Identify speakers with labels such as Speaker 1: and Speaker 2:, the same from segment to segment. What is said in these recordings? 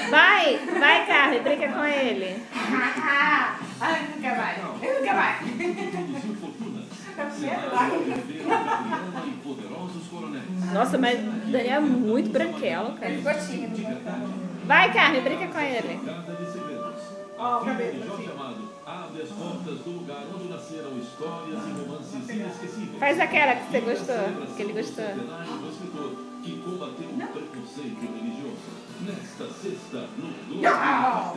Speaker 1: Vai, Carly, brinca com ele.
Speaker 2: Ai, nunca vai. Ele nunca vai.
Speaker 1: Nossa, mas o Daniel é muito branquelo, cara. Vai, Carly, brinca com ele.
Speaker 2: Ó, o cabelo.
Speaker 1: Faz aquela que você gostou, que ele gostou.
Speaker 2: Não!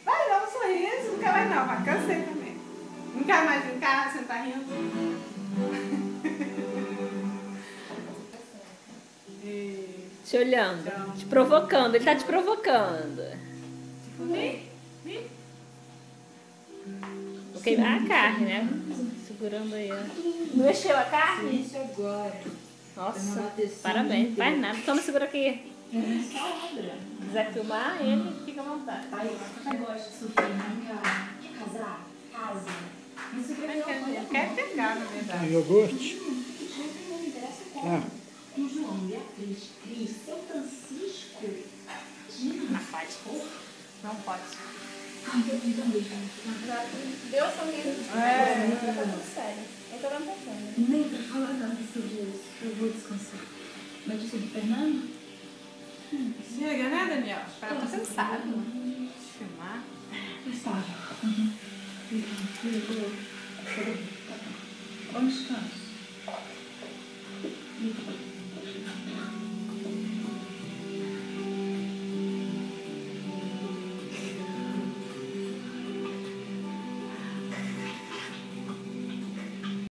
Speaker 2: Vai dar um sorriso, nunca vai não, vai, cansei também. Não quero mais brincar, você não tá rindo.
Speaker 1: Te olhando, te provocando, ele tá te provocando. Vou queimar a carne, né? Segurando aí, ó. Não mexeu a carne?
Speaker 3: Isso agora.
Speaker 1: Nossa, parabéns, faz nada. Toma, segura aqui.
Speaker 3: Só obra.
Speaker 1: Se quiser filmar ele, fica à vontade.
Speaker 3: Pai, eu gosto de sofrer, né? Quer casar? Casa. Isso que eu
Speaker 2: Quer pegar, na verdade.
Speaker 4: Iogurte?
Speaker 3: não interessa como.
Speaker 4: Ah.
Speaker 3: Tem João, Beatriz, Cris, São Francisco.
Speaker 1: Não pode. Não pode.
Speaker 3: Ai, eu tenho mesmo.
Speaker 1: Deu sangue. Tá tudo sério. Eu tô dando passando.
Speaker 3: Nem pra falar nada sobre isso. Eu vou descansar. Mas isso é do Fernando?
Speaker 2: Chega, né, Daniel? Para tá cansado. Filmar.
Speaker 3: Estava. Onde está?